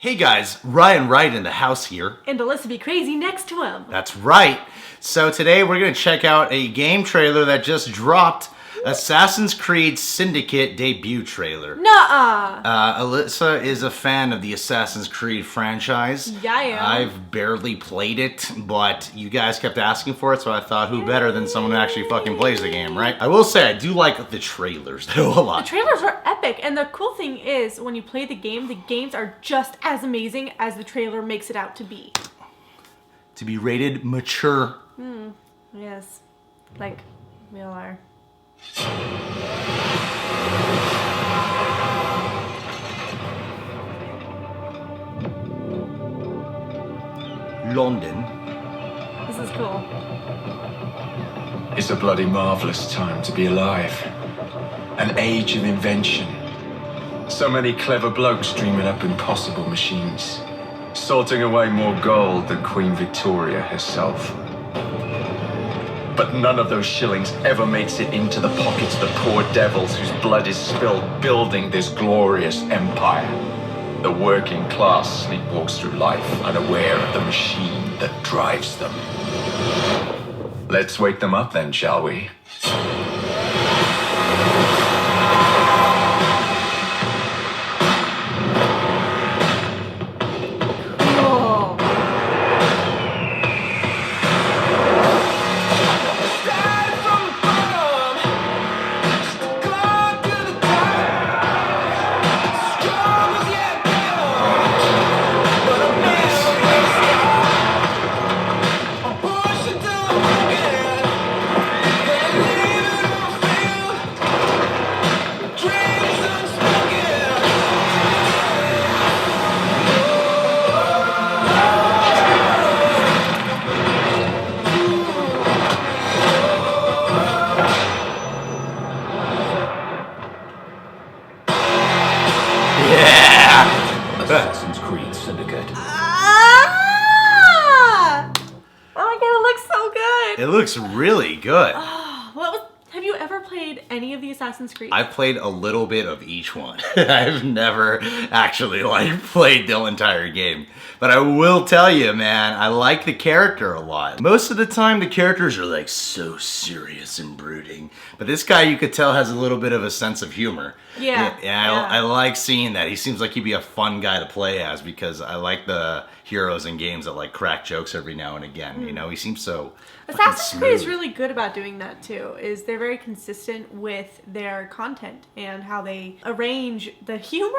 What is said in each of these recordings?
Hey guys, Ryan right in the house here. And Alyssa be crazy next to him. That's right. So today we're going to check out a game trailer that just dropped. Assassin's Creed Syndicate debut trailer. Nuh-uh. Alyssa is a fan of the Assassin's Creed franchise. Yeah, I am. I've barely played it, but you guys kept asking for it, so I thought who better than someone who actually fucking plays the game, right? I will say I do like the trailers though a lot. The trailers are epic, and the cool thing is when you play the games are just as amazing as the trailer makes it out to be. To be rated mature. Yes. Like, we all are. London. This is cool. It's a bloody marvelous time to be alive. An age of invention. So many clever blokes dreaming up impossible machines. Sorting away more gold than Queen Victoria herself. But none of those shillings ever makes it into the pockets of the poor devils whose blood is spilled building this glorious empire. The working class sleepwalks through life unaware of the machine that drives them. Let's wake them up then, shall we? Assassin's Creed Syndicate. Ah! Oh my god, it looks so good. It looks really good. Have you ever played any of the Assassin's Creed? I've played a little bit of each one. I've never actually played the entire game. But I will tell you, man, I like the character a lot. Most of the time the characters are so serious and brooding. But this guy, you could tell, has a little bit of a sense of humor. Yeah. I like seeing that. He seems like he'd be a fun guy to play as because I like the heroes in games that crack jokes every now and again. You know, he seems so Assassin's Creed is really good about doing that too. They're very consistent with their content and how they arrange the humor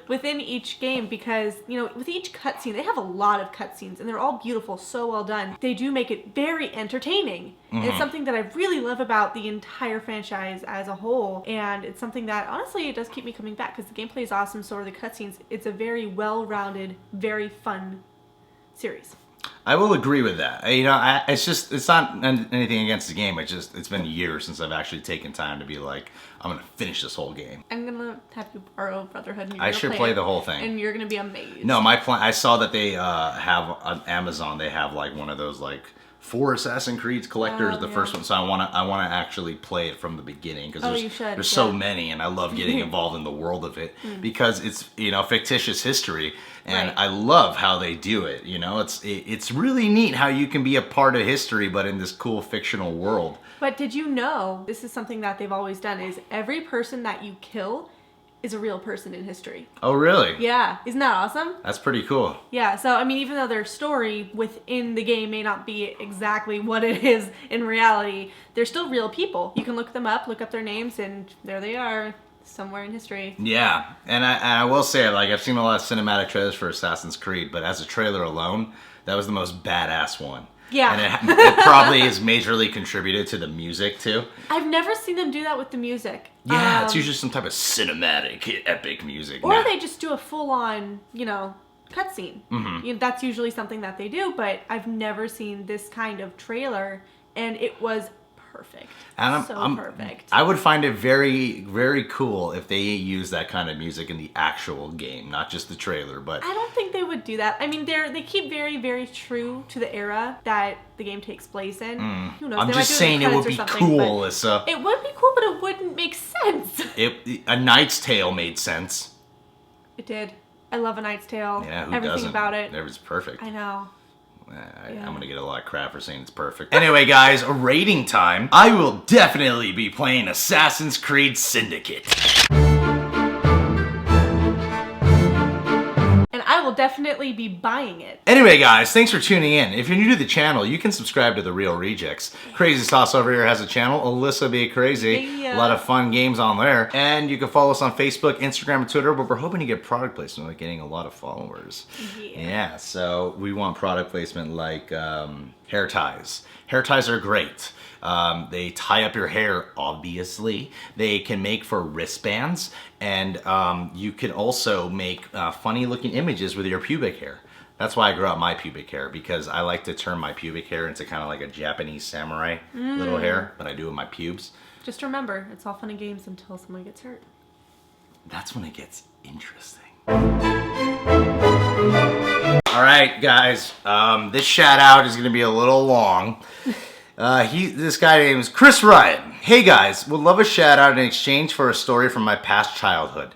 within each game because, you know, with each cutscene, they have a lot of cutscenes and they're all beautiful, so well done. They do make it very entertaining. And it's something that I really love about the entire franchise as a whole. And it's something that, honestly, it does keep me coming back because the gameplay is awesome, so are the cutscenes. It's a very well-rounded, very fun series. I will agree with that. You know, it's not anything against the game. It's been years since I've actually taken time to be like, I'm gonna finish this whole game. I'm gonna have you borrow Brotherhood. And I should play the whole thing, and you're gonna be amazed. No, my plan. I saw that they have on Amazon. They have one of those 4 Assassin's Creed collectors. The first one, so I wanna actually play it from the beginning because there's so many, and I love getting involved in the world of it because it's fictitious history. And I love how they do it. You know, it's really neat how you can be a part of history, but in this cool fictional world. But did you know, this is something that they've always done, is every person that you kill is a real person in history. Oh, really? Yeah. Isn't that awesome? That's pretty cool. Yeah, so, I mean, even though their story within the game may not be exactly what it is in reality, they're still real people. You can look them up, look up their names, and there they are. Somewhere in history. Yeah, and I will say, I've seen a lot of cinematic trailers for Assassin's Creed, but as a trailer alone, that was the most badass one. Yeah. And it probably has majorly contributed to the music, too. I've never seen them do that with the music. Yeah, it's usually some type of cinematic, epic music. Or they just do a full-on, cutscene. That's usually something that they do, but I've never seen this kind of trailer, and it was perfect. And perfect. I would find it very, very cool if they use that kind of music in the actual game, not just the trailer. But I don't think they would do that. I mean, they keep very, very true to the era that the game takes place in. Who knows? I'm just saying it would be cool, Alyssa. It would be cool, but it wouldn't make sense. A Knight's Tale made sense. It did. I love A Knight's Tale. Yeah, who Everything doesn't? about it. It was perfect. I know. I'm going to get a lot of crap for saying it's perfect. Anyway, guys, a rating time. I will definitely be playing Assassin's Creed Syndicate. I will definitely be buying it. Anyway, guys, thanks for tuning in. If you're new to the channel, you can subscribe to The Real Rejects. Crazy Sauce over here has a channel, Alyssa Be Crazy. A lot of fun games on there. And you can follow us on Facebook, Instagram, and Twitter, but we're hoping to get product placement, like getting a lot of followers. Yeah, so we want product placement like hair ties. Hair ties are great. They tie up your hair, obviously. They can make for wristbands, and you can also make funny looking images with your pubic hair. That's why I grew out my pubic hair, because I like to turn my pubic hair into kind of like a Japanese samurai little hair, but I do with my pubes. Just remember, it's all fun and games until someone gets hurt. That's when it gets interesting. Alright, guys, this shout out is going to be a little long. This guy named is Chris Ryan. Hey guys, would love a shout out in exchange for a story from my past childhood.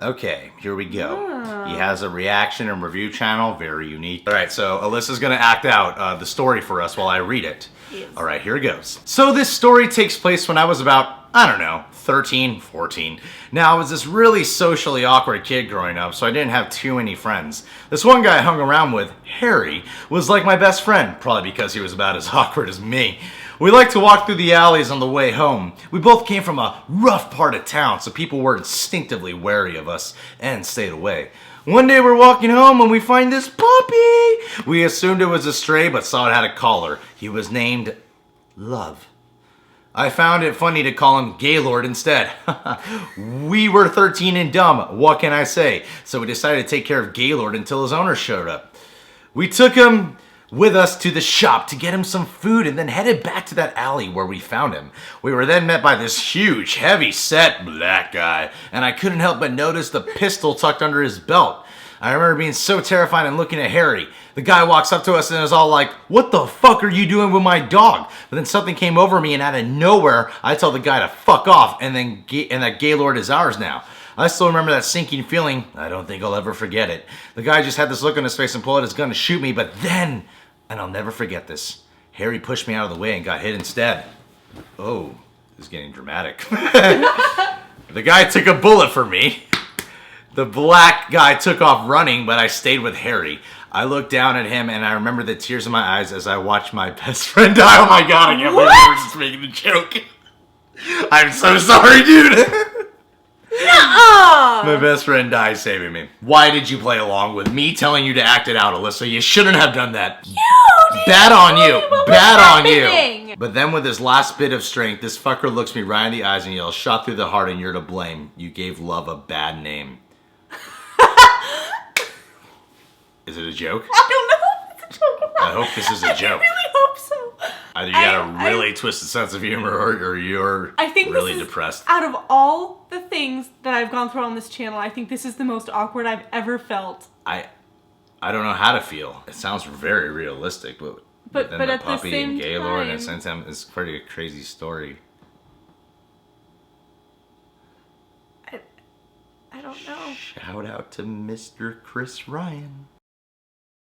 Okay, here we go. He has a reaction and review channel, very unique. Alright, so Alyssa's gonna act out the story for us while I read it. Yes. Alright, here it goes. So this story takes place when I was about, I don't know, 13, 14. Now, I was this really socially awkward kid growing up, so I didn't have too many friends. This one guy I hung around with, Harry, was like my best friend, probably because he was about as awkward as me. We liked to walk through the alleys on the way home. We both came from a rough part of town, so people were instinctively wary of us and stayed away. One day we're walking home and we find this puppy! We assumed it was a stray, but saw it had a collar. He was named Love. I found it funny to call him Gaylord instead. We were 13 and dumb, what can I say? So we decided to take care of Gaylord until his owner showed up. We took him with us to the shop to get him some food and then headed back to that alley where we found him. We were then met by this huge, heavy-set black guy, and I couldn't help but notice the pistol tucked under his belt. I remember being so terrified and looking at Harry. The guy walks up to us and is all like, "What the fuck are you doing with my dog?" But then something came over me and out of nowhere, I tell the guy to fuck off and that Gaylord is ours now. I still remember that sinking feeling. I don't think I'll ever forget it. The guy just had this look on his face and pulled out his gun to shoot me, but then, and I'll never forget this, Harry pushed me out of the way and got hit instead. Oh, this is getting dramatic. The guy took a bullet for me. The black guy took off running, but I stayed with Harry. I looked down at him, and I remember the tears in my eyes as I watched my best friend die. Oh my god, I can't believe I was just making a joke. I'm so sorry, dude. Nuh-uh. My best friend died saving me. Why did you play along with me telling you to act it out, Alyssa? You shouldn't have done that. Bad on you. Bad on you. But then with his last bit of strength, this fucker looks me right in the eyes and yells, "Shot through the heart and you're to blame. You gave Love a bad name." Is it a joke? I don't know if it's a joke. I hope this is a joke. I really hope so. Either you got a really twisted sense of humor or you're really depressed. Out of all the things that I've gone through on this channel, I think this is the most awkward I've ever felt. I don't know how to feel. It sounds very realistic, but then the puppy and Gaylord and Sentam is pretty a crazy story. I don't know. Shout out to Mr. Chris Ryan.